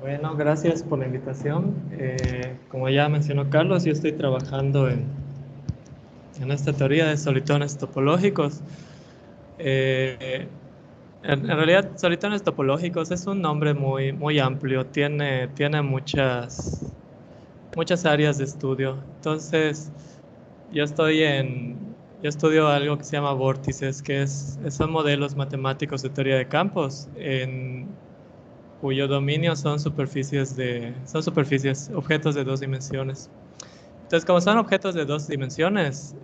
Bueno, gracias por la invitación. Como ya mencionó Carlos, yo estoy trabajando en esta teoría de solitones topológicos. Eh, en realidad, solitones topológicos es un nombre muy amplio, tiene muchas áreas de estudio. Entonces, yo estoy yo estudio algo que se llama vórtices, son modelos matemáticos de teoría de campos, cuyo dominio son superficies, objetos de dos dimensiones. Entonces, como son objetos de dos dimensiones,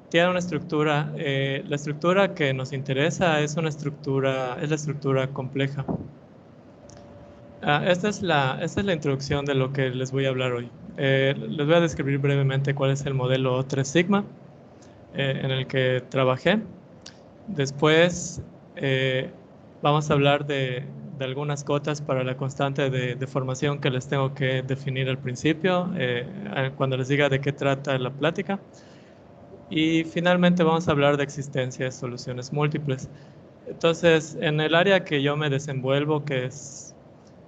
tienen una estructura. La estructura que nos interesa es la estructura compleja. Esta es la introducción de lo que les voy a hablar hoy. Les voy a describir brevemente cuál es el modelo 3 sigma en el que trabajé. Después eh, vamos a hablar de algunas cotas para la constante de deformación que les tengo que definir al principio, cuando les diga de qué trata la plática. Y finalmente vamos a hablar de existencia de soluciones múltiples. Entonces, en el área que yo me desenvuelvo,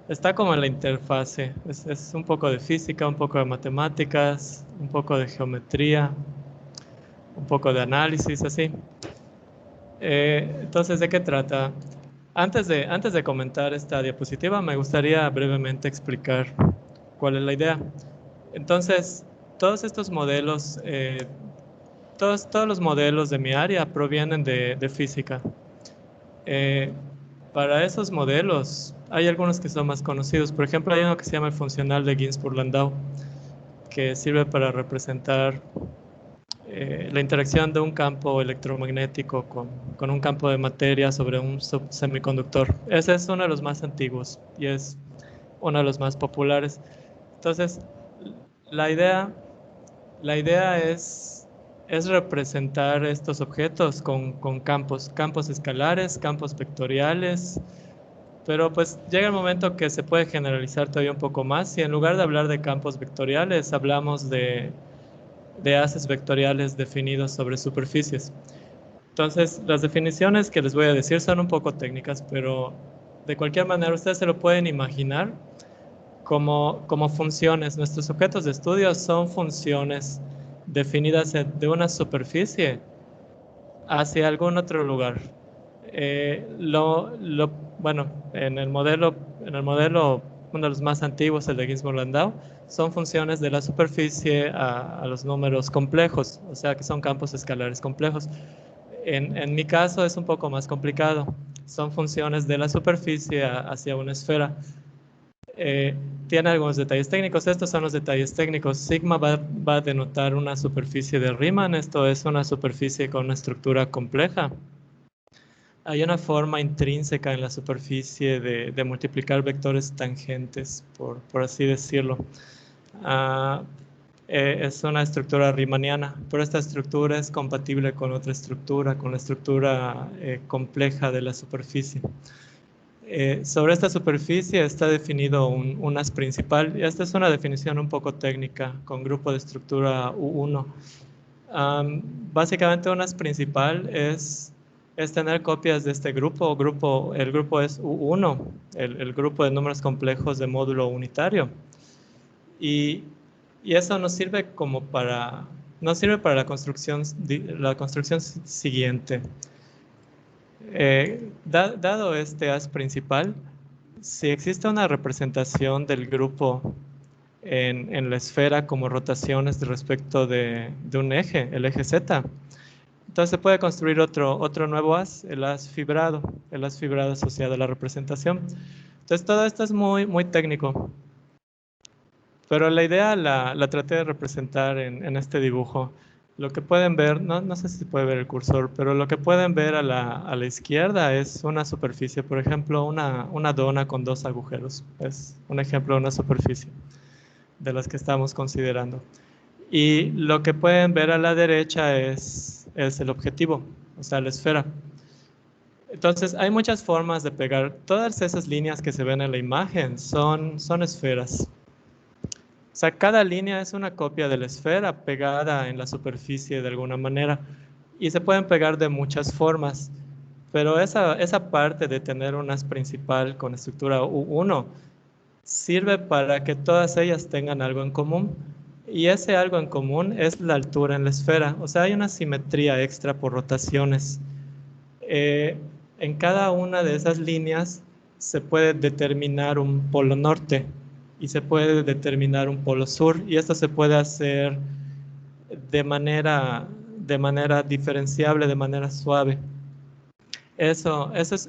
está como en la interfase, es un poco de física, un poco de matemáticas, un poco de geometría, un poco de análisis, así. Entonces, ¿de qué trata? Antes de comentar esta diapositiva, me gustaría brevemente explicar cuál es la idea. Entonces, todos estos modelos, todos los modelos de mi área provienen de física. Eh, para esos modelos, hay algunos que son más conocidos. Por ejemplo, hay uno que se llama el funcional de Ginzburg-Landau, que sirve para representar la interacción de un campo electromagnético con un campo de materia sobre un semiconductor. Ese es uno de los más antiguos y es uno de los más populares. Entonces, la idea, la idea es representar estos objetos con campos escalares, campos vectoriales, pero pues llega el momento que se puede generalizar todavía un poco más y en lugar de hablar de campos vectoriales, hablamos de haces vectoriales definidos sobre superficies. Entonces, las definiciones que les voy a decir son un poco técnicas, pero de cualquier manera ustedes se lo pueden imaginar como funciones. Nuestros objetos de estudio son funciones definidas de una superficie hacia algún otro lugar. Eh, lo, lo, bueno, en el modelo, uno de los más antiguos, el de Ginzburg-Landau, son funciones de la superficie a los números complejos, o sea que son campos escalares complejos. En mi caso es un poco más complicado. Son funciones de la superficie hacia una esfera. Eh, Tiene algunos detalles técnicos. Estos son los detalles técnicos. Sigma va a denotar una superficie de Riemann. Esto es una superficie con una estructura compleja. Hay una forma intrínseca en la superficie de multiplicar vectores tangentes, por así decirlo. Ah, es una estructura riemanniana, pero esta estructura es compatible con otra estructura, con la estructura compleja de la superficie. Sobre esta superficie está definido un haz principal, y esta es una definición un poco técnica, con grupo de estructura U1. Básicamente un haz principal es tener copias de este el grupo es U1, el grupo de números complejos de módulo unitario. Y, y eso nos sirve para la construcción siguiente. Dado este haz principal, si existe una representación del grupo en la esfera como rotaciones respecto de un eje, el eje Z, entonces se puede construir otro nuevo haz, el haz fibrado asociado a la representación. Entonces todo esto es muy técnico, pero la idea la traté de representar en este dibujo. Lo que pueden ver, no sé si se puede ver el cursor, pero lo que pueden ver a la izquierda es una superficie, por ejemplo, una dona con dos agujeros. Es un ejemplo de una superficie de las que estamos considerando. Y lo que pueden ver a la derecha es el objetivo, o sea, la esfera. Entonces, hay muchas formas de pegar. Todas esas líneas que se ven en la imagen son esferas. O sea, cada línea es una copia de la esfera pegada en la superficie de alguna manera. Y se pueden pegar de muchas formas. Pero esa parte de tener un haz principal con estructura U1 sirve para que todas ellas tengan algo en común. Y ese algo en común es la altura en la esfera. O sea, hay una simetría extra por rotaciones. Eh, en cada una de esas líneas se puede determinar un polo norte y se puede determinar un polo sur. Y esto se puede hacer de manera diferenciable, de manera suave. Eso es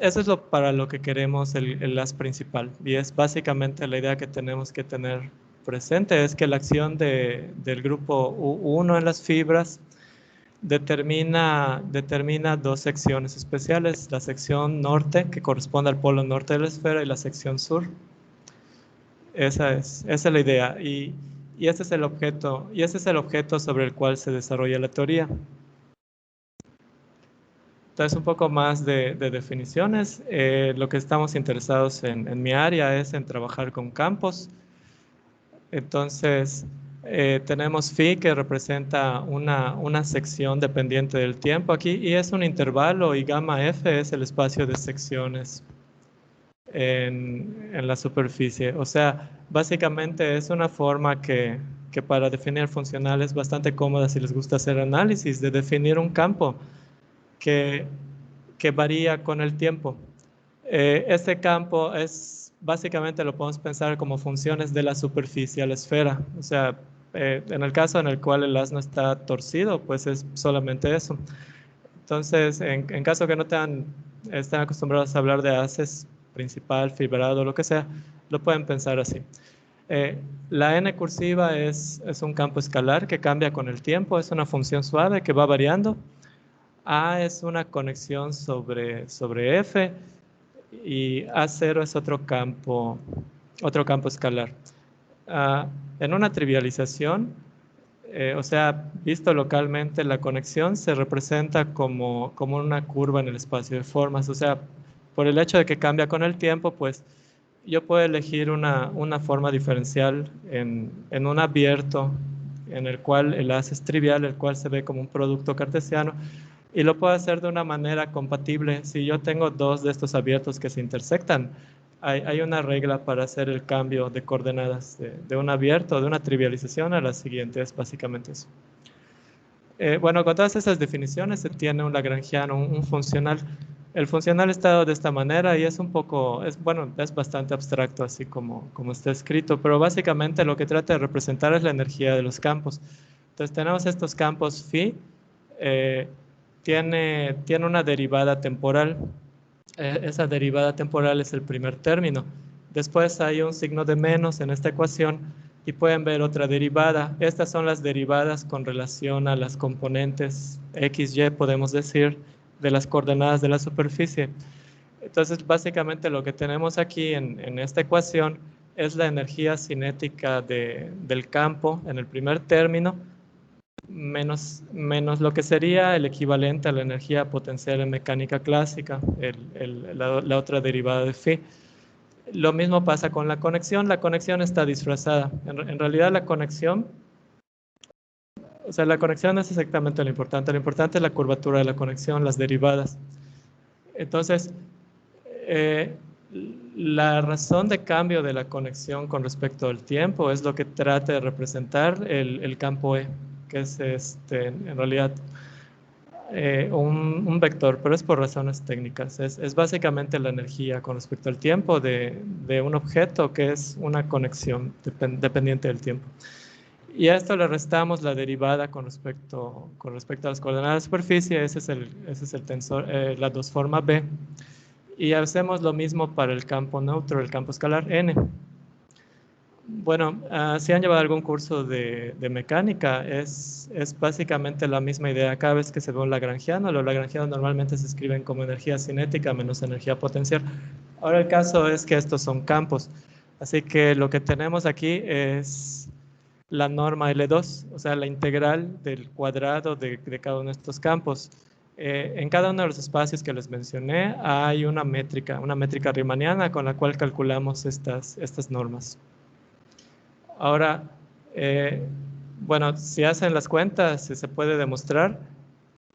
para lo que queremos el haz principal. Y es básicamente la idea que tenemos que tener presente, es que la acción del grupo U1 en las fibras determina dos secciones especiales, la sección norte, que corresponde al polo norte de la esfera, y la sección sur. Esa es la idea. Y ese es el objeto sobre el cual se desarrolla la teoría. Entonces, un poco más de definiciones. Lo que estamos interesados en mi área es en trabajar con campos. Entonces, tenemos phi, que representa una sección dependiente del tiempo aquí, y es un intervalo, y gamma f es el espacio de secciones en la superficie. O sea, básicamente es una forma que para definir funcional es bastante cómoda si les gusta hacer análisis, de definir un campo que, que varía con el tiempo. Este campo es, básicamente lo podemos pensar como funciones de la superficie a la esfera. O sea, en el caso en el cual el haz no está torcido, pues es solamente eso. Entonces, en caso que no estén acostumbrados a hablar de haces principal, fibrado, lo que sea, lo pueden pensar así. La n cursiva es un campo escalar que cambia con el tiempo, es una función suave que va variando. A es una conexión sobre F, y A0 es otro campo escalar. En una trivialización, o sea, visto localmente, la conexión se representa como una curva en el espacio de formas. O sea, por el hecho de que cambia con el tiempo, pues yo puedo elegir una forma diferencial en un abierto en el cual el haz es trivial, el cual se ve como un producto cartesiano, y lo puedo hacer de una manera compatible. Si yo tengo dos de estos abiertos que se intersectan, hay una regla para hacer el cambio de coordenadas de un abierto, de una trivialización a la siguiente. Es básicamente eso. Bueno, con todas esas definiciones se tiene un lagrangiano, un funcional. El funcional está dado de esta manera y es un poco, bueno, es bastante abstracto así como está escrito, pero básicamente lo que trata de representar es la energía de los campos. Entonces tenemos estos campos phi, eh, tiene una derivada temporal. Esa derivada temporal es el primer término. Después hay un signo de menos en esta ecuación y pueden ver otra derivada. Estas son las derivadas con relación a las componentes x, y, podemos decir, de las coordenadas de la superficie. Entonces, básicamente lo que tenemos aquí en esta ecuación es la energía cinética del campo en el primer término, menos lo que sería el equivalente a la energía potencial en mecánica clásica, la otra derivada de phi. Lo mismo pasa con la conexión está disfrazada. En realidad la conexión, o sea, la conexión no es exactamente lo importante es la curvatura de la conexión, las derivadas. Entonces, eh, la razón de cambio de la conexión con respecto al tiempo es lo que trata de representar el campo E, que es en realidad un vector, pero es por razones técnicas. Es básicamente la energía con respecto al tiempo de un objeto que es una conexión dependiente del tiempo. Y a esto le restamos la derivada con respecto a las coordenadas de superficie. Ese es el tensor, la dos forma B. Y hacemos lo mismo para el campo neutro, el campo escalar N. Bueno, si han llevado algún curso de mecánica, es básicamente la misma idea. Cada vez que se ve un lagrangiano, los lagrangianos normalmente se escriben como energía cinética menos energía potencial. Ahora el caso es que estos son campos. Así que lo que tenemos aquí es la norma L2, o sea, la integral del cuadrado de cada uno de estos campos. En cada uno de los espacios que les mencioné hay una métrica riemanniana con la cual calculamos estas normas. Ahora, bueno, si hacen las cuentas, se puede demostrar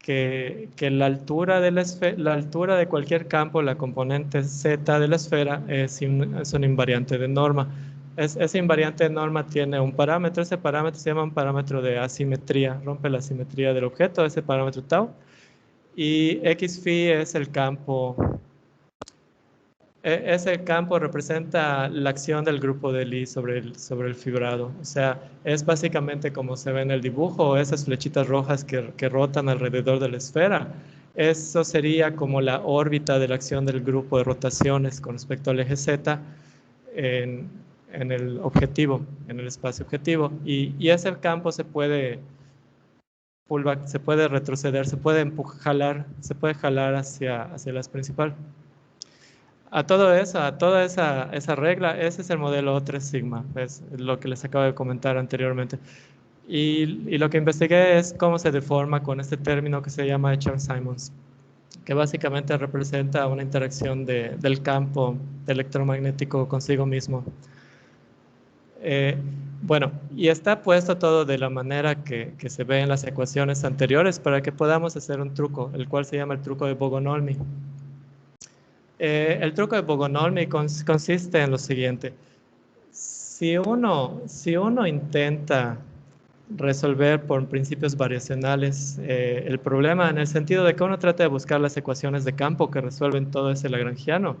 que la altura de la altura de cualquier campo, la componente z de la esfera, es un invariante de norma. Ese invariante de norma tiene un parámetro, ese parámetro se llama un parámetro de asimetría, rompe la simetría del objeto, ese parámetro tau, y x-phi es el campo. Ese campo representa la acción del grupo de Lie sobre el fibrado. O sea, es básicamente como se ve en el dibujo, esas flechitas rojas que rotan alrededor de la esfera. Eso sería como la órbita de la acción del grupo de rotaciones con respecto al eje Z en el objetivo, en el espacio objetivo. Y ese campo se puede retroceder, se puede jalar hacia la principal. A todo eso, a toda esa regla, ese es el modelo O3 sigma, es lo que les acabo de comentar anteriormente. Y lo que investigué es cómo se deforma con este término que se llama Chern-Simons, que básicamente representa una interacción del campo electromagnético consigo mismo. Bueno, y está puesto todo de la manera que se ve en las ecuaciones anteriores para que podamos hacer un truco, el cual se llama el truco de Bogomolny. El truco de Bogomolny consiste en lo siguiente. Si uno intenta resolver por principios variacionales el problema en el sentido de que uno trata de buscar las ecuaciones de campo que resuelven todo ese lagrangiano,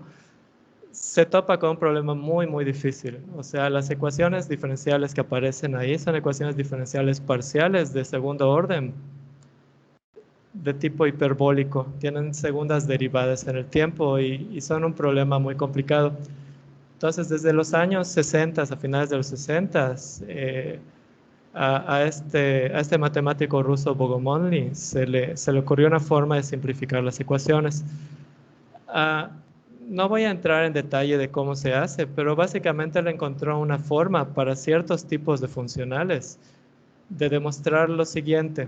se topa con un problema muy difícil. O sea, las ecuaciones diferenciales que aparecen ahí son ecuaciones diferenciales parciales de segundo orden, de tipo hiperbólico, tienen segundas derivadas en el tiempo y son un problema muy complicado. Entonces, desde los años 60, a finales de los 60, a este matemático ruso Bogomolny se le ocurrió una forma de simplificar las ecuaciones. No voy a entrar en detalle de cómo se hace, pero básicamente le encontró una forma para ciertos tipos de funcionales de demostrar lo siguiente.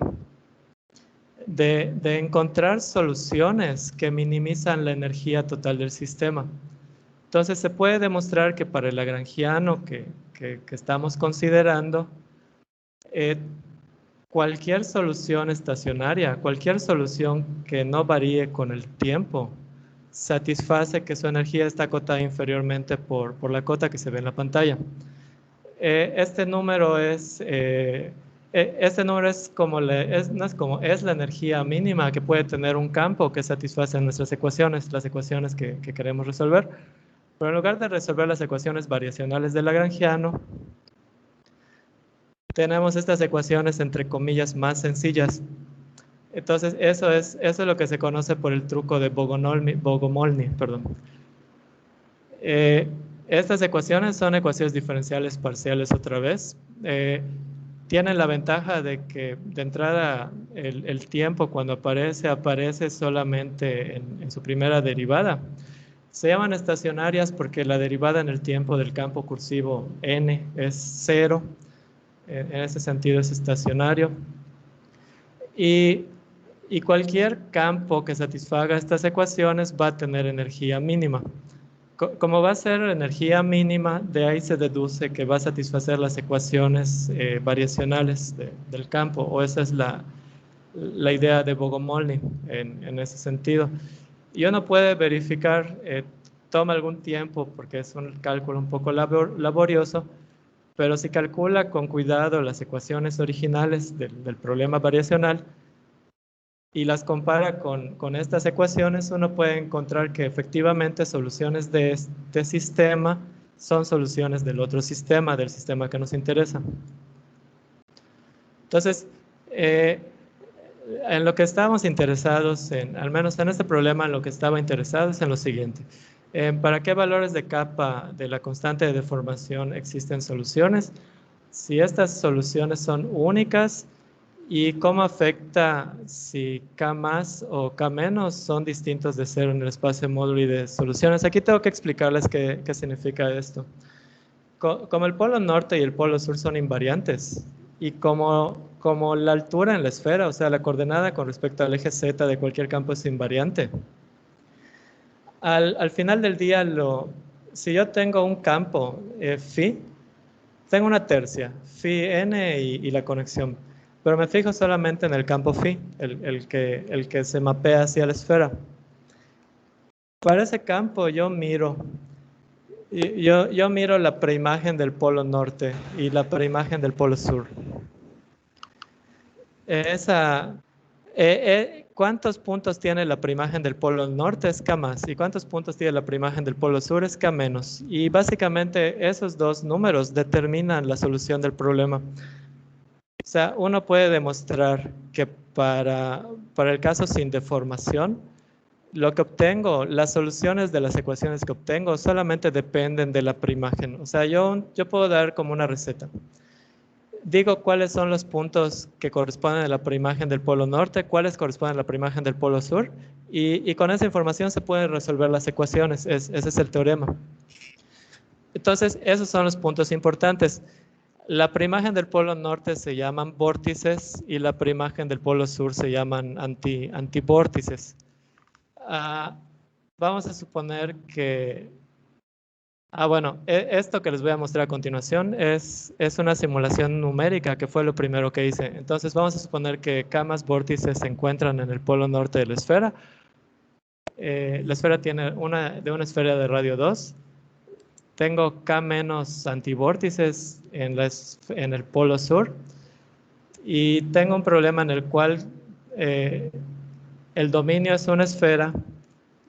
De encontrar soluciones que minimizan la energía total del sistema. Entonces se puede demostrar que para el lagrangiano que estamos considerando, cualquier solución estacionaria, cualquier solución que no varíe con el tiempo, satisface que su energía está acotada inferiormente por la cota que se ve en la pantalla. Este número es es la energía mínima que puede tener un campo que satisface nuestras ecuaciones, las ecuaciones que queremos resolver. Pero en lugar de resolver las ecuaciones variacionales del lagrangiano, tenemos estas ecuaciones entre comillas más sencillas. Entonces eso es lo que se conoce por el truco de Bogomolny, perdón. Estas ecuaciones son ecuaciones diferenciales parciales otra vez. Tienen la ventaja de que de entrada el tiempo cuando aparece solamente en su primera derivada. Se llaman estacionarias porque la derivada en el tiempo del campo cursivo n es 0. En ese sentido es estacionario. Y cualquier campo que satisfaga estas ecuaciones va a tener energía mínima. Como va a ser energía mínima, de ahí se deduce que va a satisfacer las ecuaciones variacionales del campo, o esa es la idea de Bogomolny en ese sentido. Y uno puede verificar, toma algún tiempo porque es un cálculo un poco laborioso, pero si calcula con cuidado las ecuaciones originales del problema variacional y las compara con estas ecuaciones, uno puede encontrar que efectivamente soluciones de este sistema son soluciones del otro sistema, del sistema que nos interesa. Entonces, en lo que estábamos interesados, al menos en este problema, en lo que estaba interesado es en lo siguiente. ¿Para qué valores de capa de la constante de deformación existen soluciones? Si estas soluciones son únicas, ¿y cómo afecta si K más o K menos son distintos de cero en el espacio módulo y de soluciones? Aquí tengo que explicarles qué significa esto. Como el polo norte y el polo sur son invariantes, y como la altura en la esfera, o sea, la coordenada con respecto al eje Z de cualquier campo es invariante, al final del día, si yo tengo un campo phi, tengo una tercia, phi n y la conexión. pero me fijo solamente en el campo phi, el que se mapea hacia la esfera. Para ese campo yo miro la preimagen del polo norte y la preimagen del polo sur. Esa, ¿cuántos puntos tiene la preimagen del polo norte? Es K más. ¿Y cuántos puntos tiene la preimagen del polo sur? Es K menos. Y básicamente esos dos números determinan la solución del problema. O sea, uno puede demostrar que para el caso sin deformación, lo que obtengo, las soluciones de las ecuaciones que obtengo solamente dependen de la preimagen. O sea, yo puedo dar como una receta. Digo cuáles son los puntos que corresponden a la preimagen del polo norte, cuáles corresponden a la preimagen del polo sur, y con esa información se pueden resolver las ecuaciones. Ese es el teorema. Entonces, esos son los puntos importantes. La preimagen del polo norte se llaman vórtices y la preimagen del polo sur se llaman antivórtices. Vamos a suponer que... bueno, esto que les voy a mostrar a continuación es una simulación numérica que fue lo primero que hice. Entonces vamos a suponer que K más vórtices se encuentran en el polo norte de la esfera. La esfera tiene una esfera de radio 2. Tengo K menos antivórtices en el polo sur. Y tengo un problema en el cual el dominio es una esfera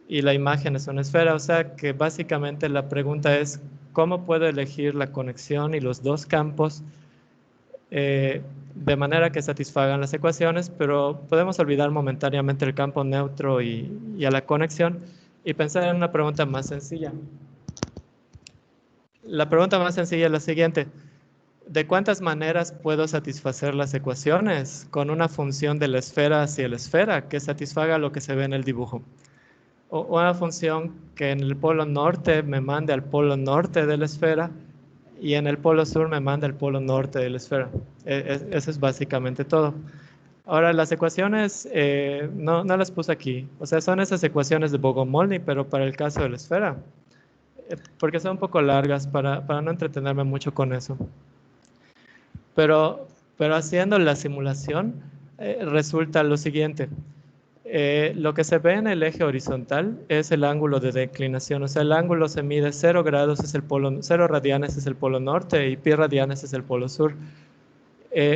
y la imagen es una esfera, o sea que básicamente la pregunta es ¿cómo puedo elegir la conexión y los dos campos de manera que satisfagan las ecuaciones, pero podemos olvidar momentáneamente el campo neutro y a la conexión y pensar en una pregunta más sencilla? La pregunta más sencilla es la siguiente: ¿de cuántas maneras puedo satisfacer las ecuaciones con una función de la esfera hacia la esfera que satisfaga lo que se ve en el dibujo? O una función que en el polo norte me mande al polo norte de la esfera y en el polo sur me mande al polo norte de la esfera. Eso es básicamente todo. Ahora, las ecuaciones no las puse aquí. O sea, son esas ecuaciones de Bogomolny, pero para el caso de la esfera. Porque son un poco largas para no entretenerme mucho con eso. Pero haciendo la simulación, resulta lo siguiente. Lo que se ve en el eje horizontal es el ángulo de declinación, o sea, el ángulo se mide 0 grados, 0 radianes es el polo norte y pi radianes es el polo sur.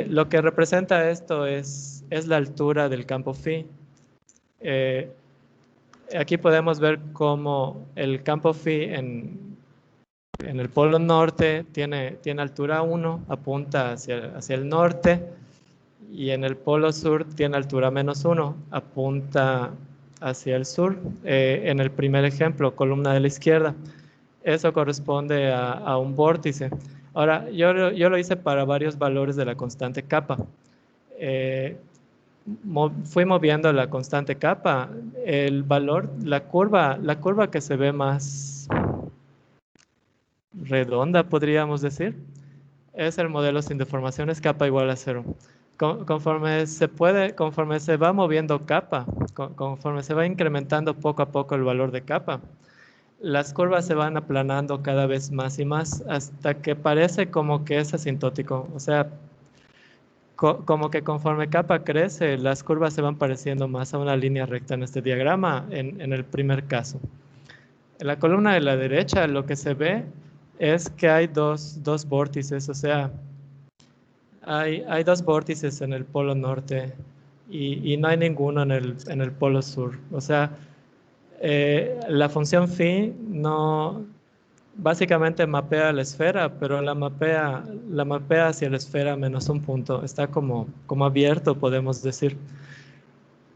Lo que representa esto es la altura del campo phi. Aquí podemos ver cómo el campo phi en el polo norte tiene altura 1, apunta hacia el norte, y en el polo sur tiene altura -1, apunta hacia el sur. En el primer ejemplo, columna de la izquierda, eso corresponde a un vórtice. Ahora, yo lo hice para varios valores de la constante kappa. Fui moviendo la constante kappa, el valor, la curva que se ve más redonda, podríamos decir, es el modelo sin deformaciones kappa igual a 0. Conforme se va moviendo kappa, conforme se va incrementando poco a poco el valor de kappa, las curvas se van aplanando cada vez más y más hasta que parece como que es asintótico. O sea, como que conforme kappa crece, las curvas se van pareciendo más a una línea recta en este diagrama, en el primer caso. En la columna de la derecha lo que se ve es que hay dos vórtices, o sea, hay dos vórtices en el polo norte y no hay ninguno en el polo sur. O sea, la función phi no, básicamente mapea la esfera, pero la mapea hacia la esfera menos un punto. Está como abierto, podemos decir.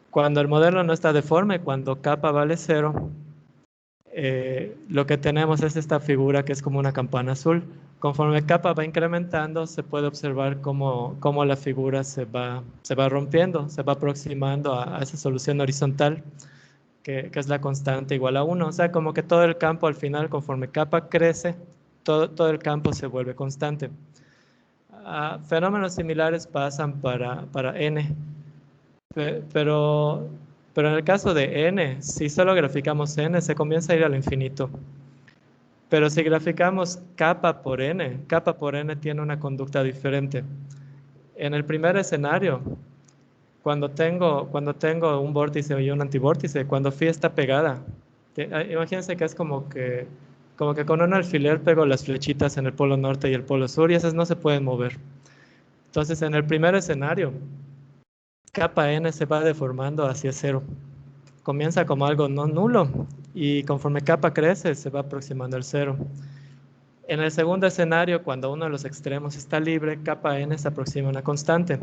Cuando el modelo no está deforme, cuando kappa vale 0, lo que tenemos es esta figura que es como una campana azul. Conforme kappa va incrementando, se puede observar cómo la figura se va rompiendo, se va aproximando a esa solución horizontal, que es la constante igual a 1. O sea, como que todo el campo al final, conforme kappa crece, todo el campo se vuelve constante. Fenómenos similares pasan para n, pero en el caso de n, si solo graficamos n, se comienza a ir al infinito. Pero si graficamos kappa por n tiene una conducta diferente. En el primer escenario, cuando tengo un vórtice y un antivórtice, cuando phi está pegada, imagínense que es como que con un alfiler pego las flechitas en el polo norte y el polo sur y esas no se pueden mover. Entonces, en el primer escenario, kappa n se va deformando hacia cero. Comienza como algo no nulo y conforme kappa crece, se va aproximando al cero. En el segundo escenario, cuando uno de los extremos está libre, kappa n se aproxima a una constante.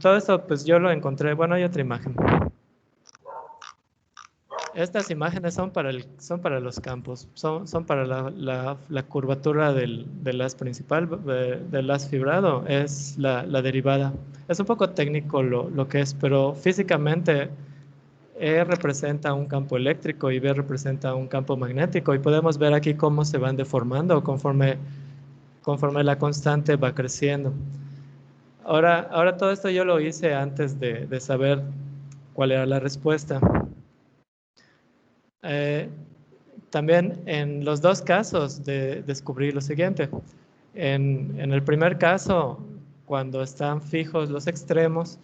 Todo esto, pues yo lo encontré. Bueno, hay otra imagen. Estas imágenes son para los campos, son para la curvatura del haz principal, del haz fibrado, es la derivada. Es un poco técnico lo que es, pero físicamente E representa un campo eléctrico y B representa un campo magnético, y podemos ver aquí cómo se van deformando conforme la constante va creciendo. Ahora todo esto yo lo hice antes de saber cuál era la respuesta. También en los dos casos descubrí lo siguiente. En el primer caso, cuando están fijos los extremos,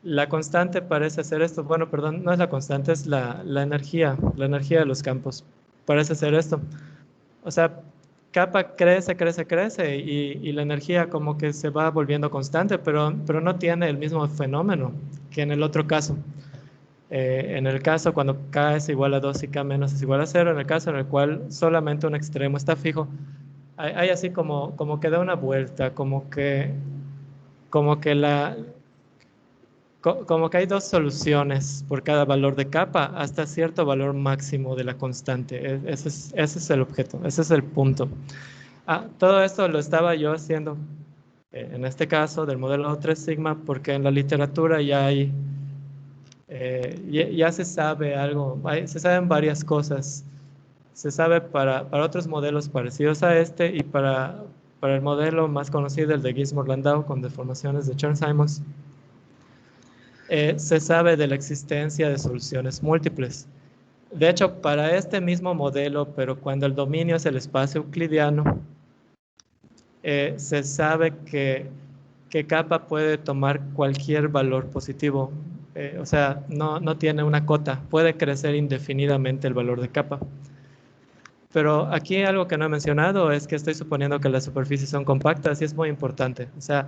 la constante parece ser esto. Bueno, perdón, no es la constante, es la energía de los campos. Parece ser esto. O sea, kappa crece, crece, crece y la energía como que se va volviendo constante, pero no tiene el mismo fenómeno que en el otro caso. En el caso cuando K es igual a 2 y K menos es igual a 0, en el caso en el cual solamente un extremo está fijo, hay así como que da una vuelta, como que como que hay dos soluciones por cada valor de kappa hasta cierto valor máximo de la constante. Ese es el objeto, ese es el punto. Todo esto lo estaba yo haciendo, en este caso del modelo 3 sigma, porque en la literatura ya hay ya se sabe algo, se saben varias cosas. Se sabe para otros modelos parecidos a este y para el modelo más conocido, el de Gizmo-Landau con deformaciones de Chern-Simons, se sabe de la existencia de soluciones múltiples. De hecho, para este mismo modelo, pero cuando el dominio es el espacio euclidiano, se sabe que kappa puede tomar cualquier valor positivo. O sea, no tiene una cota, puede crecer indefinidamente el valor de kappa. Pero aquí algo que no he mencionado es que estoy suponiendo que las superficies son compactas y es muy importante. O sea,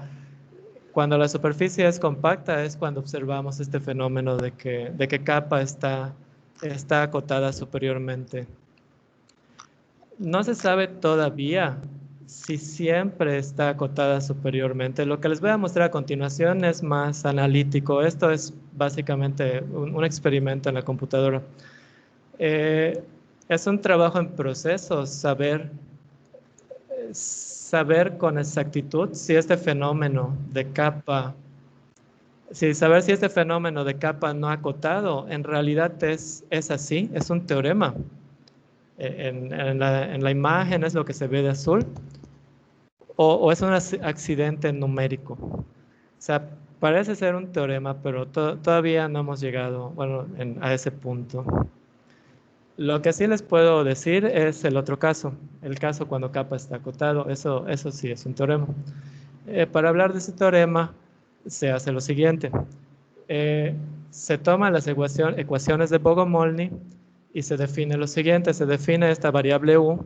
cuando la superficie es compacta es cuando observamos este fenómeno de que kappa está acotada superiormente. No se sabe todavía si siempre está acotada superiormente. Lo que les voy a mostrar a continuación es más analítico. Esto es básicamente un experimento en la computadora. Es un trabajo en proceso saber con exactitud si este fenómeno de kappa, saber si este fenómeno de kappa no acotado en realidad es así, es un teorema. En la imagen es lo que se ve de azul, o es un accidente numérico. O sea, parece ser un teorema, pero todavía no hemos llegado, bueno, a ese punto. Lo que sí les puedo decir es el otro caso, el caso cuando kappa está acotado, eso sí es un teorema. Para hablar de ese teorema, se hace lo siguiente. Se toman las ecuaciones de Bogomolny y se define lo siguiente. Se define esta variable u,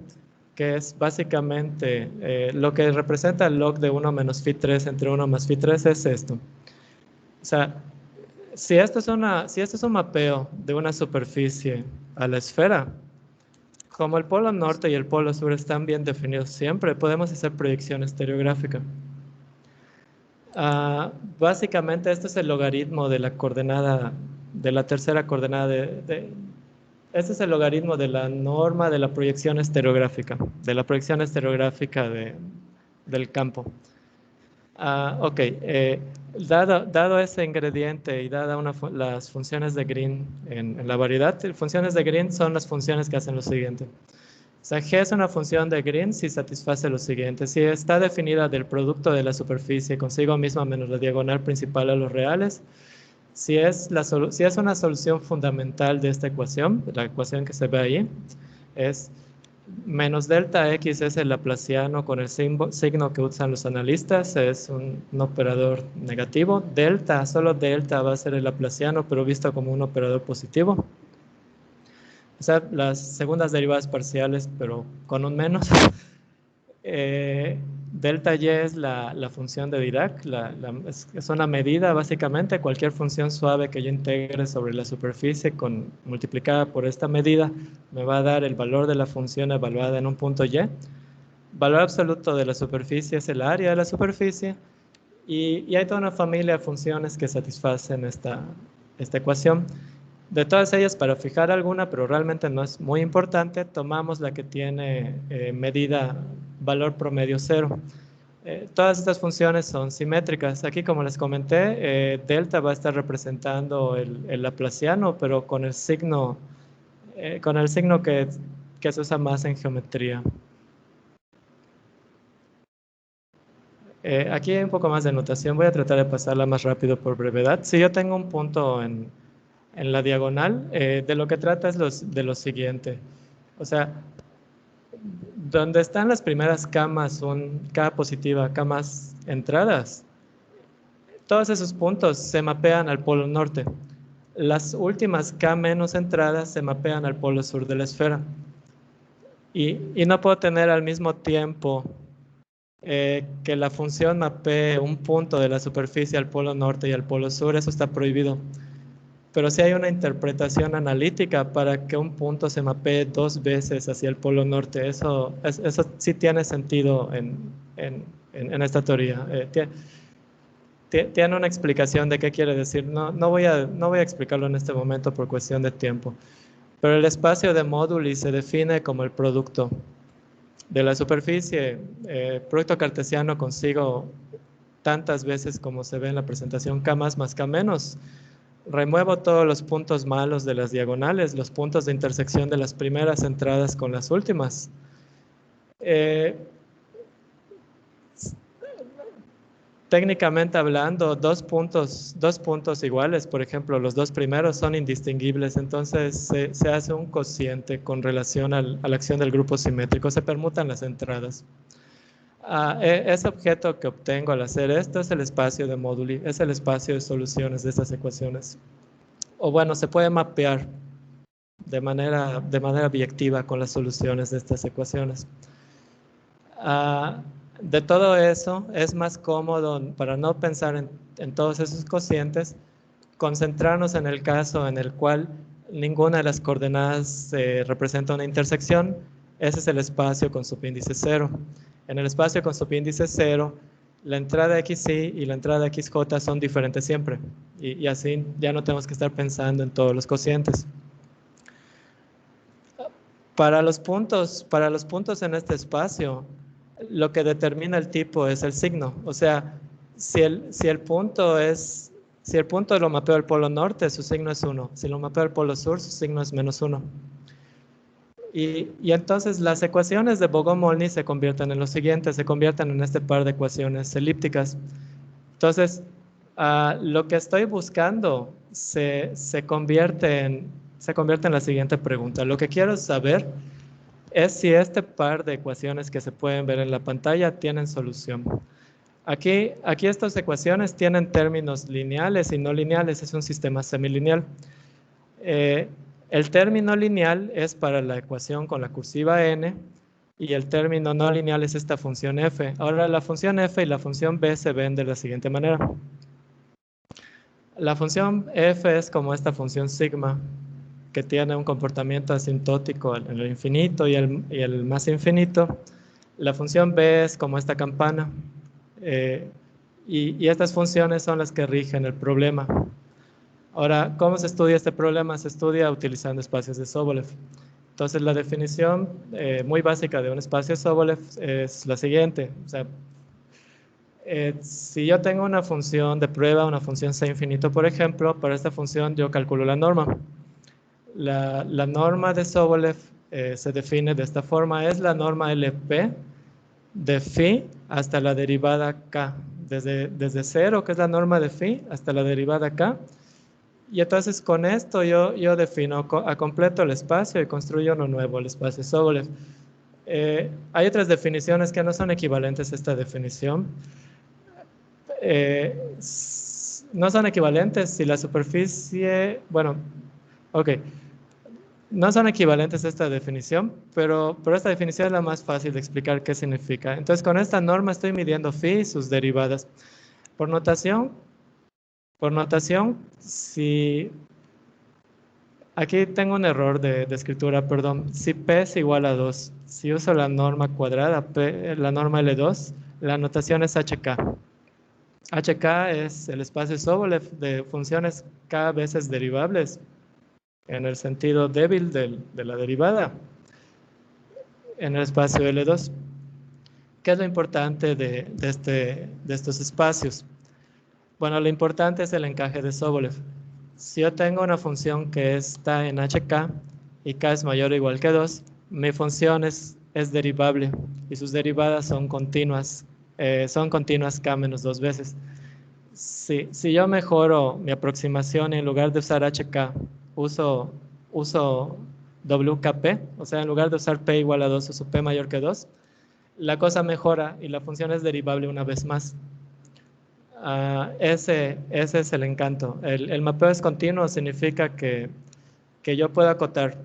que es básicamente lo que representa el log de 1 menos phi 3 entre 1 más phi 3 es esto. O sea, si esto es un mapeo de una superficie a la esfera, como el polo norte y el polo sur están bien definidos siempre, podemos hacer proyección estereográfica. Básicamente, este es el logaritmo de la coordenada, de la tercera coordenada este es el logaritmo de la norma de la proyección estereográfica, del campo. Ok, dado ese ingrediente y dada las funciones de Green en la variedad, funciones de Green son las funciones que hacen lo siguiente. O sea, G es una función de Green si satisface lo siguiente. Si está definida del producto de la superficie consigo misma menos la diagonal principal a los reales, si es una solución fundamental de esta ecuación, la ecuación que se ve ahí, es Menos delta X es el laplaciano con el signo que usan los analistas, es un operador negativo. Delta, solo delta va a ser el laplaciano, pero visto como un operador positivo. O sea, las segundas derivadas parciales, pero con un menos. Delta Y es la función de Dirac, es una medida básicamente, cualquier función suave que yo integre sobre la superficie multiplicada por esta medida me va a dar el valor de la función evaluada en un punto Y. Valor absoluto de la superficie es el área de la superficie y hay toda una familia de funciones que satisfacen esta ecuación. De todas ellas, para fijar alguna, pero realmente no es muy importante, tomamos la que tiene medida valor promedio 0. Todas estas funciones son simétricas. Aquí, como les comenté, delta va a estar representando el laplaciano, pero con el signo que se usa más en geometría. Aquí hay un poco más de notación. Voy a tratar de pasarla más rápido por brevedad. Si yo tengo un punto en la diagonal, de lo que trata es de lo siguiente. O sea, donde están las primeras camas, K positiva, K más entradas, todos esos puntos se mapean al polo norte. Las últimas K menos entradas se mapean al polo sur de la esfera. Y no puedo tener al mismo tiempo que la función mapee un punto de la superficie al polo norte y al polo sur, eso está prohibido. Pero sí hay una interpretación analítica para que un punto se mapee 2 veces hacia el polo norte. Eso sí tiene sentido en esta teoría. Tiene una explicación de qué quiere decir. No voy a explicarlo en este momento por cuestión de tiempo. Pero el espacio de móduli se define como el producto de la superficie. Producto cartesiano consigo tantas veces como se ve en la presentación K más K menos. Remuevo todos los puntos malos de las diagonales, los puntos de intersección de las primeras entradas con las últimas. Técnicamente hablando, dos puntos iguales, por ejemplo, los dos primeros son indistinguibles, entonces se hace un cociente con relación a la acción del grupo simétrico, se permutan las entradas. Ese objeto que obtengo al hacer esto es el espacio de móduli, es el espacio de soluciones de estas ecuaciones. O bueno, se puede mapear de manera biyectiva con las soluciones de estas ecuaciones. De todo eso, es más cómodo, para no pensar en todos esos cocientes, concentrarnos en el caso en el cual ninguna de las coordenadas representa una intersección. Ese es el espacio con subíndice 0. En el espacio con subíndice 0, la entrada XY y la entrada XJ son diferentes siempre. Y así ya no tenemos que estar pensando en todos los cocientes. Para los puntos en este espacio, lo que determina el tipo es el signo. O sea, si el punto lo mapeo al polo norte, su signo es 1. Si lo mapeo al polo sur, su signo es -1. Y entonces las ecuaciones de Bogomolny se convierten en lo siguiente, se convierten en este par de ecuaciones elípticas. Entonces, lo que estoy buscando se convierte en la siguiente pregunta. Lo que quiero saber es si este par de ecuaciones que se pueden ver en la pantalla tienen solución. Aquí estas ecuaciones tienen términos lineales y no lineales, es un sistema semilineal. El término lineal es para la ecuación con la cursiva n y el término no lineal es esta función f. Ahora la función f y la función b se ven de la siguiente manera. La función f es como esta función sigma, que tiene un comportamiento asintótico en el infinito y el más infinito. La función b es como esta campana. Y estas funciones son las que rigen el problema. Ahora, ¿cómo se estudia este problema? Se estudia utilizando espacios de Sobolev. Entonces, la definición muy básica de un espacio de Sobolev es la siguiente. O sea, si yo tengo una función de prueba, una función C infinito, por ejemplo, para esta función yo calculo la norma. La norma de Sobolev se define de esta forma. Es la norma LP de phi hasta la derivada k. Desde 0, que es la norma de phi, hasta la derivada k. Y entonces con esto yo defino a completo el espacio y construyo uno nuevo, el espacio Sobolev. Hay otras definiciones que no son equivalentes a esta definición. No son equivalentes si la superficie, bueno, ok, no son equivalentes a esta definición, pero esta definición es la más fácil de explicar qué significa. Entonces, con esta norma estoy midiendo phi y sus derivadas. Por notación, si aquí tengo un error de escritura, perdón. Si P es igual a 2, si uso la norma cuadrada, la norma L2, la notación es HK. HK es el espacio Sobolev de funciones K veces derivables en el sentido débil de la derivada en el espacio L2. ¿Qué es lo importante de estos espacios? Bueno, lo importante es el encaje de Sobolev. Si yo tengo una función que está en HK y K es mayor o igual que 2, mi función es derivable y sus derivadas son continuas K menos 2 veces. Si yo mejoro mi aproximación y en lugar de usar HK, uso WKP, o sea, en lugar de usar P igual a 2, uso P mayor que 2, la cosa mejora y la función es derivable una vez más. Ese es el encanto. El mapeo es continuo, significa que yo puedo acotar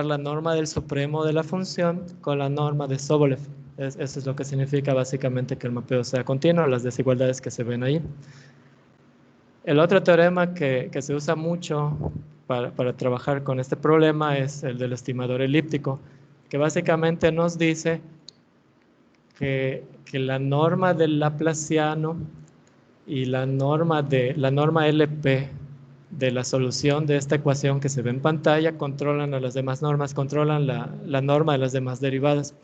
la norma del supremo de la función con la norma de Sobolev. Eso es lo que significa básicamente que el mapeo sea continuo, las desigualdades que se ven ahí. El otro teorema que se usa mucho para trabajar con este problema es el del estimador elíptico, que básicamente nos dice que la norma del Laplaciano y la norma LP de la solución de esta ecuación que se ve en pantalla controlan a las demás normas, controlan la norma de las demás derivadas.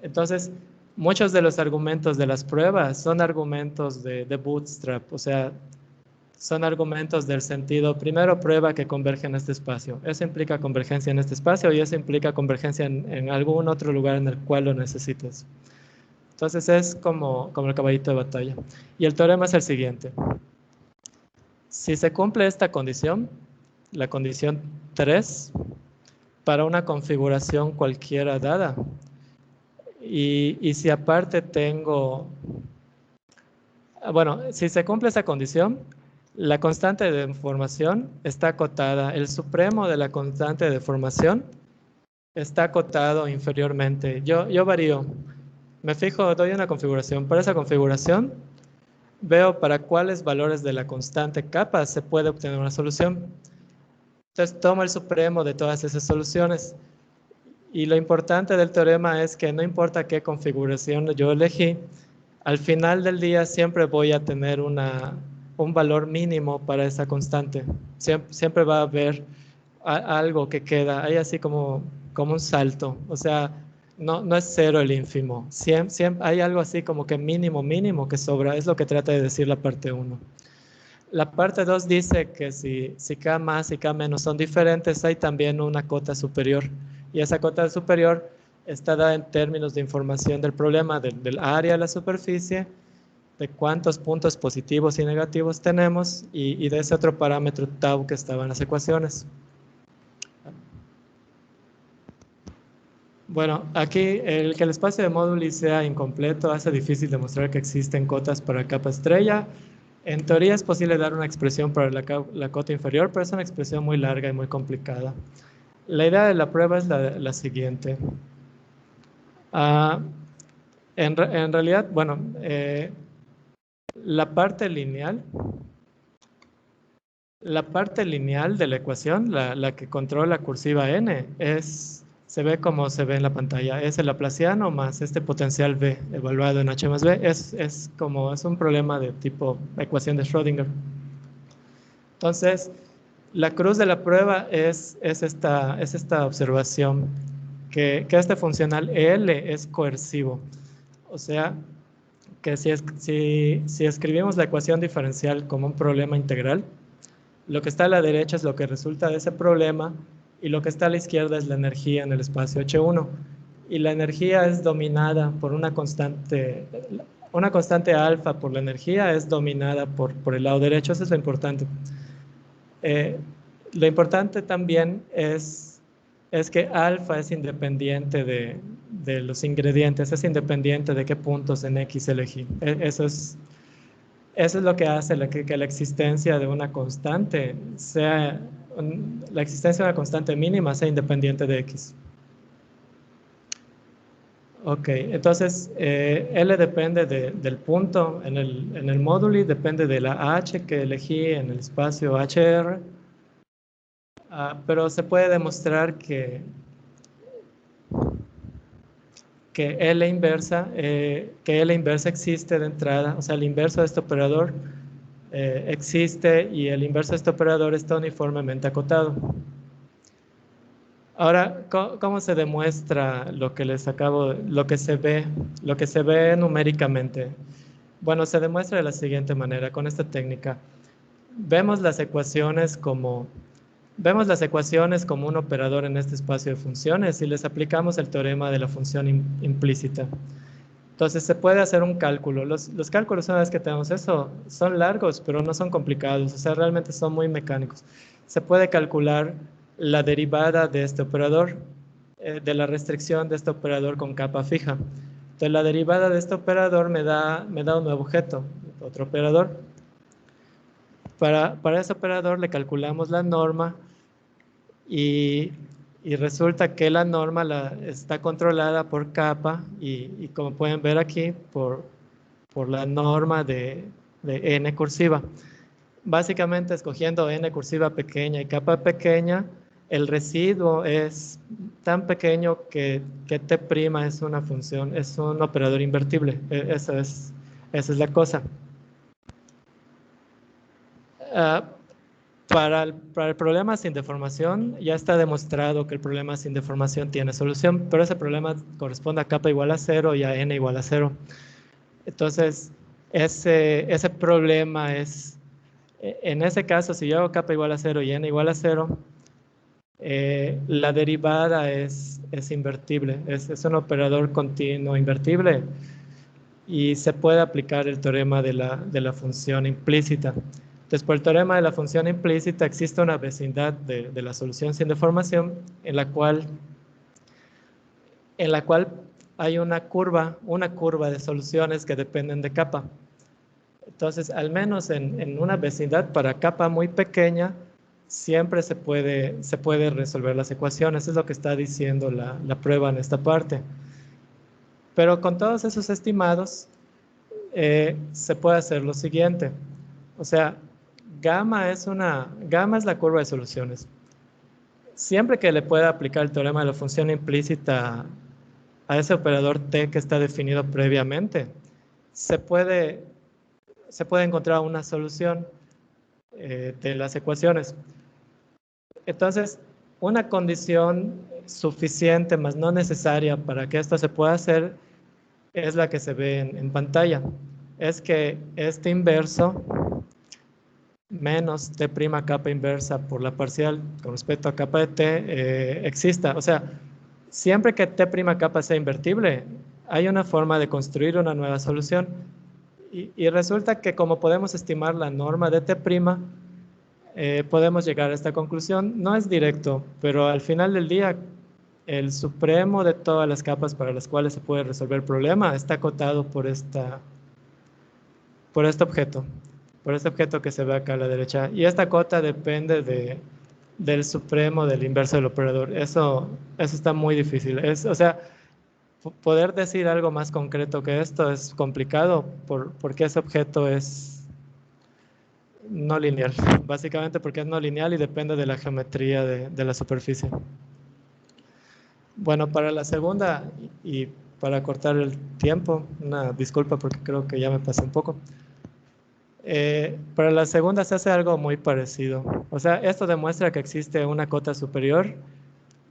Entonces, muchos de los argumentos de las pruebas son argumentos de bootstrap, o sea, son argumentos del sentido, primero prueba que converge en este espacio. Eso implica convergencia en este espacio y eso implica convergencia en algún otro lugar en el cual lo necesites. Entonces es como el caballito de batalla. Y el teorema es el siguiente. Si se cumple esta condición, la condición 3, para una configuración cualquiera dada, y si aparte tengo, bueno, si se cumple esa condición, la constante de deformación está acotada, el supremo de la constante de deformación está acotado inferiormente. Yo varío, me fijo, doy una configuración. Para esa configuración, veo para cuáles valores de la constante kappa se puede obtener una solución. Entonces, tomo el supremo de todas esas soluciones. Y lo importante del teorema es que no importa qué configuración yo elegí, al final del día siempre voy a tener un valor mínimo para esa constante. Siempre va a haber algo que queda, hay así como un salto. O sea, no es cero el ínfimo. Siempre hay algo así como que mínimo que sobra. Es lo que trata de decir la parte 1. La parte 2 dice que si K más y K menos son diferentes, hay también una cota superior. Y esa cota superior está dada en términos de información del problema, del área de la superficie, de cuántos puntos positivos y negativos tenemos y de ese otro parámetro tau que estaba en las ecuaciones. Bueno, aquí que el espacio de Móduli sea incompleto hace difícil demostrar que existen cotas para capa estrella. En teoría es posible dar una expresión para la cota inferior, pero es una expresión muy larga y muy complicada. La idea de la prueba es la siguiente. En realidad, bueno, la parte lineal de la ecuación, la que controla cursiva n, se ve como se ve en la pantalla. Es el laplaciano más este potencial V evaluado en H más B. Es un problema de tipo ecuación de Schrödinger. Entonces, la cruz de la prueba es esta observación, que este funcional L es coercivo. O sea, que si escribimos la ecuación diferencial como un problema integral, lo que está a la derecha es lo que resulta de ese problema y lo que está a la izquierda es la energía en el espacio H1. Y la energía es dominada por una constante alfa por la energía es dominada por el lado derecho. Eso es lo importante. Lo importante también es es que alfa es independiente de los ingredientes, es independiente de qué puntos en X elegí. Eso es lo que hace que la existencia de una constante sea, la existencia de una constante mínima sea independiente de X. Ok, entonces L depende del punto en el módulo y depende de la H que elegí en el espacio HR, pero se puede demostrar que L inversa existe de entrada, o sea, el inverso de este operador existe y el inverso de este operador está uniformemente acotado. Ahora, ¿cómo se demuestra lo que les acabo, lo que se ve numéricamente? Bueno, se demuestra de la siguiente manera, con esta técnica. Vemos las ecuaciones como un operador en este espacio de funciones y les aplicamos el teorema de la función implícita. Entonces se puede hacer un cálculo. Los cálculos, una vez que tenemos eso, son largos, pero no son complicados. O sea, realmente son muy mecánicos. Se puede calcular la derivada de este operador, de la restricción de este operador con capa fija. Entonces la derivada de este operador me da un nuevo objeto, otro operador. Para ese operador le calculamos la norma y resulta que la norma está controlada por capa y como pueden ver aquí, por la norma de n cursiva. Básicamente, escogiendo n cursiva pequeña y capa pequeña, el residuo es tan pequeño que t' es una función, es un operador invertible. Esa es la cosa. Para el problema sin deformación, ya está demostrado que el problema sin deformación tiene solución, pero ese problema corresponde a capa igual a 0 y a n igual a 0. Entonces, ese problema es, en ese caso, si yo hago capa igual a 0 y n igual a 0, la derivada es invertible, es un operador continuo invertible y se puede aplicar el teorema de la función implícita. Entonces, por el teorema de la función implícita existe una vecindad de la solución sin deformación en la cual hay una curva de soluciones que dependen de capa. Entonces, al menos en una vecindad para capa muy pequeña, siempre se puede resolver las ecuaciones. Es lo que está diciendo la prueba en esta parte. Pero con todos esos estimados, se puede hacer lo siguiente. O sea, gamma es la curva de soluciones. Siempre que le pueda aplicar el teorema de la función implícita a ese operador t que está definido previamente, se puede encontrar una solución de las ecuaciones. Entonces, una condición suficiente, más no necesaria para que esto se pueda hacer, es la que se ve en pantalla. Es que este inverso menos t' capa inversa por la parcial con respecto a capa de t exista. O sea, siempre que t' capa sea invertible, hay una forma de construir una nueva solución. Y resulta que como podemos estimar la norma de t', podemos llegar a esta conclusión. No es directo, pero al final del día, el supremo de todas las capas para las cuales se puede resolver el problema está acotado por este objeto. Por este objeto que se ve acá a la derecha. Y esta cota depende del supremo del inverso del operador. Eso está muy difícil. O sea, poder decir algo más concreto que esto es complicado porque ese objeto es no lineal. Básicamente porque es no lineal y depende de la geometría de la superficie. Bueno, para la segunda y para cortar el tiempo, una disculpa porque creo que ya me pasé un poco. Para la segunda se hace algo muy parecido. O sea, esto demuestra que existe una cota superior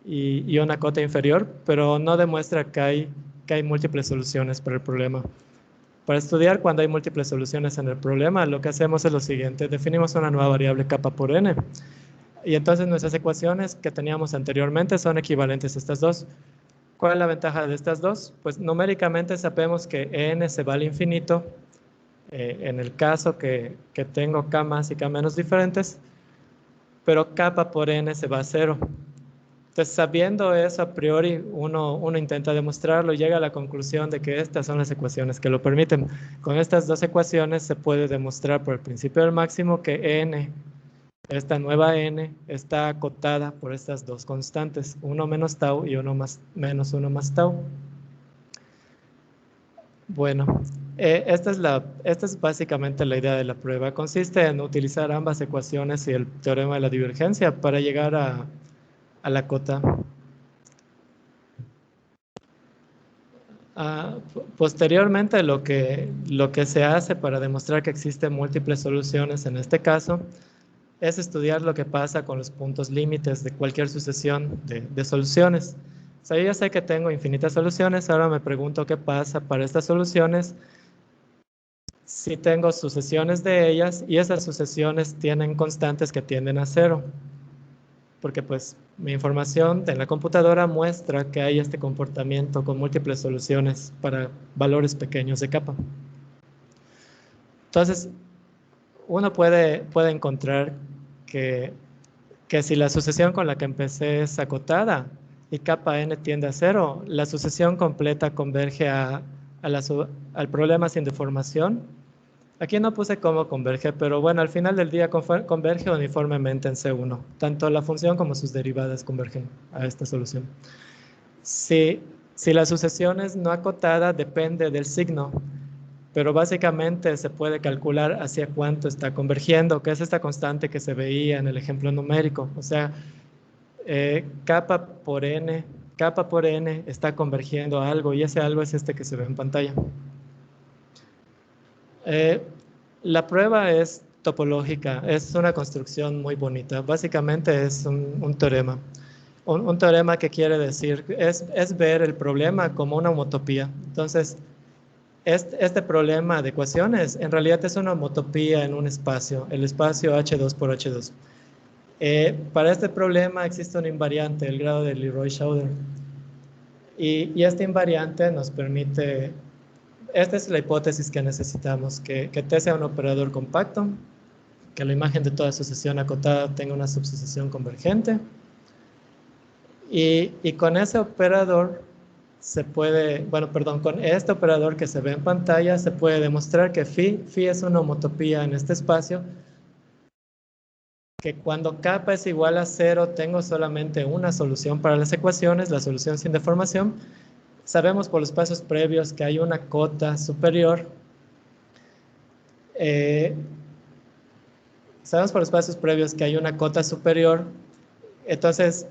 y una cota inferior, pero no demuestra que hay múltiples soluciones para el problema. Para estudiar cuando hay múltiples soluciones en el problema, lo que hacemos es lo siguiente. Definimos una nueva variable capa por n. Y entonces nuestras ecuaciones que teníamos anteriormente son equivalentes a estas dos. ¿Cuál es la ventaja de estas dos? Pues numéricamente sabemos que n se va al infinito en el caso que tengo k más y k menos diferentes, pero capa por n se va a 0. Entonces, sabiendo eso a priori, uno intenta demostrarlo y llega a la conclusión de que estas son las ecuaciones que lo permiten. Con estas dos ecuaciones se puede demostrar por el principio del máximo que n, esta nueva n, está acotada por estas dos constantes, 1 menos tau y 1 menos 1 más tau. Bueno, esta es básicamente la idea de la prueba. Consiste en utilizar ambas ecuaciones y el teorema de la divergencia para llegar a la cota. Posteriormente, lo que se hace para demostrar que existen múltiples soluciones en este caso es estudiar lo que pasa con los puntos límites de cualquier sucesión de soluciones. O sea, yo ya sé que tengo infinitas soluciones, ahora me pregunto qué pasa para estas soluciones si tengo sucesiones de ellas y esas sucesiones tienen constantes que tienden a cero. Porque pues mi información en la computadora muestra que hay este comportamiento con múltiples soluciones para valores pequeños de capa. Entonces, uno puede encontrar que si la sucesión con la que empecé es acotada y capa n tiende a cero, la sucesión completa converge al problema sin deformación. Aquí no puse cómo converge, pero bueno, al final del día converge uniformemente en C1. Tanto la función como sus derivadas convergen a esta solución. Si la sucesión es no acotada, depende del signo, pero básicamente se puede calcular hacia cuánto está convergiendo, que es esta constante que se veía en el ejemplo numérico. O sea, kappa por n está convergiendo a algo y ese algo es este que se ve en pantalla. La prueba es topológica, es una construcción muy bonita. Básicamente es un teorema. Un teorema que quiere decir, es ver el problema como una homotopía. Entonces, este problema de ecuaciones en realidad es una homotopía en un espacio, el espacio H2 por H2. Para este problema existe un invariante, el grado de Leroy-Schauder. Y este invariante nos permite... Esta es la hipótesis que necesitamos, que T sea un operador compacto, que la imagen de toda sucesión acotada tenga una subsucesión convergente. Y con ese operador se puede, con este operador que se ve en pantalla, se puede demostrar que phi es una homotopía en este espacio, que cuando kappa es igual a 0, tengo solamente una solución para las ecuaciones, la solución sin deformación. Sabemos por los pasos previos que hay una cota superior. Entonces,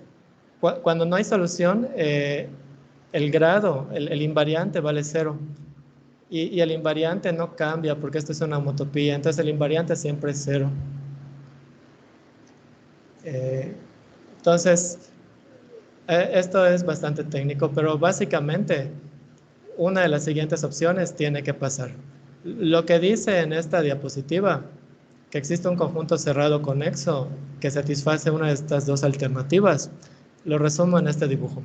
cuando no hay solución, el grado, el invariante vale 0. Y el invariante no cambia porque esto es una homotopía. Entonces, el invariante siempre es 0. Entonces, esto es bastante técnico, pero básicamente una de las siguientes opciones tiene que pasar. Lo que dice en esta diapositiva, que existe un conjunto cerrado conexo que satisface una de estas dos alternativas, lo resumo en este dibujo.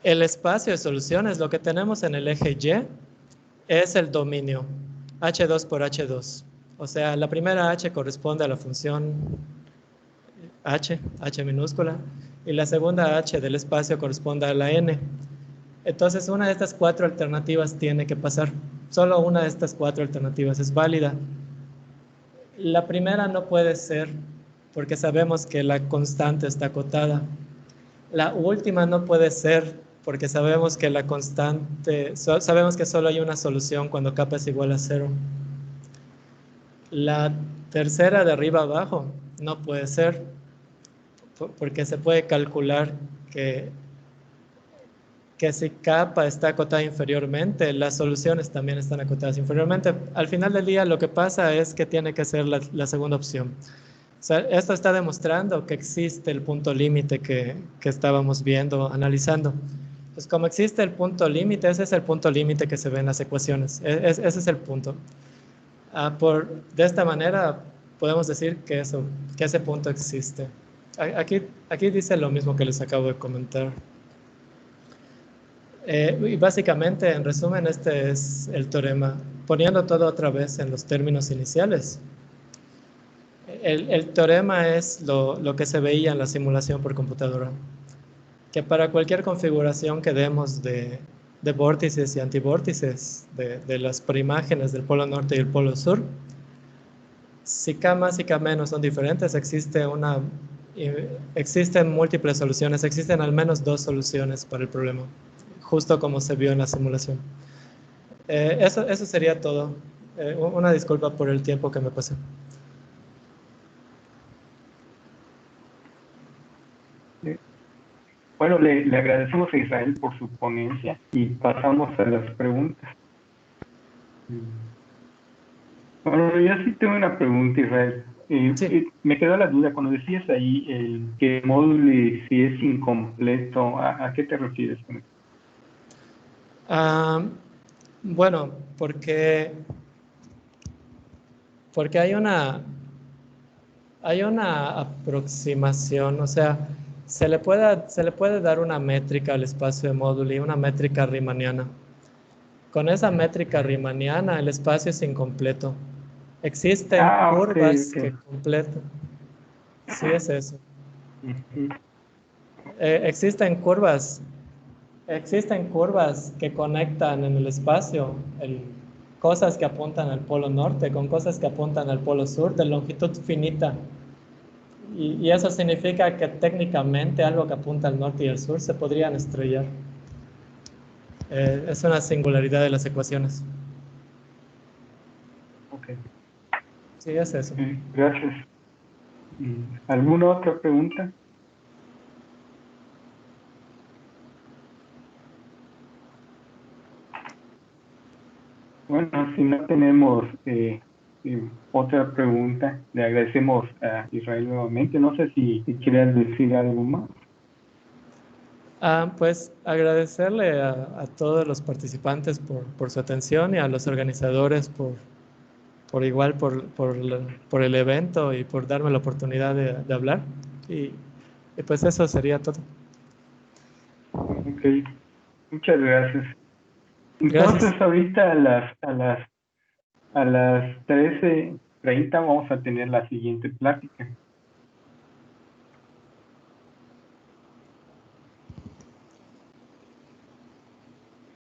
El espacio de soluciones, lo que tenemos en el eje Y, es el dominio H2 por H2. O sea, la primera H corresponde a la función H minúscula, y la segunda H del espacio corresponde a la N. Entonces, una de estas cuatro alternativas tiene que pasar. Solo una de estas cuatro alternativas es válida. La primera no puede ser porque sabemos que la constante está acotada. La última no puede ser porque sabemos que la constante, sabemos que solo hay una solución cuando kappa es igual a 0. La tercera de arriba abajo no puede ser porque se puede calcular que si kappa está acotada inferiormente, las soluciones también están acotadas inferiormente. Al final del día lo que pasa es que tiene que ser la segunda opción. O sea, esto está demostrando que existe el punto límite que estábamos viendo, analizando. Pues como existe el punto límite, ese es el punto límite que se ve en las ecuaciones. Ese es el punto. De esta manera podemos decir que ese punto existe. Aquí dice lo mismo que les acabo de comentar. Y básicamente, en resumen, este es el teorema. Poniendo todo otra vez en los términos iniciales. el teorema es lo que se veía en la simulación por computadora, que para cualquier configuración que demos de vórtices y antivórtices de las preimágenes del polo norte y el polo sur, si K más y K menos son diferentes, existen múltiples soluciones, existen al menos dos soluciones para el problema, justo como se vio en la simulación. Eso sería todo. Una disculpa por el tiempo que me pasé. Bueno, le agradecemos a Israel por su ponencia y pasamos a las preguntas. Bueno, yo sí tengo una pregunta, Israel. Sí. Me quedó la duda, cuando decías ahí que el módulo si es incompleto, ¿a qué te refieres con eso? Bueno, porque hay una aproximación, o sea, se le puede dar una métrica al espacio de Moduli, una métrica riemanniana. Con esa métrica riemanniana el espacio es incompleto. Existen Ah, ok, curvas ok. que completan. Sí es eso. Ujú. Existen curvas que conectan en el espacio cosas que apuntan al polo norte con cosas que apuntan al polo sur de longitud finita. Y eso significa que técnicamente algo que apunta al norte y al sur se podrían estrellar. Es una singularidad de las ecuaciones. Ok, Sí, es eso. gracias. ¿Alguna otra pregunta? Bueno, si no tenemos otra pregunta, le agradecemos a Israel nuevamente. No sé si quieres decir algo más. Pues agradecerle a todos los participantes por su atención y a los organizadores por igual por el evento y por darme la oportunidad de hablar. Y pues eso sería todo. Ok, muchas gracias. Entonces, Gracias. ahorita a las 13:30 vamos a tener la siguiente plática.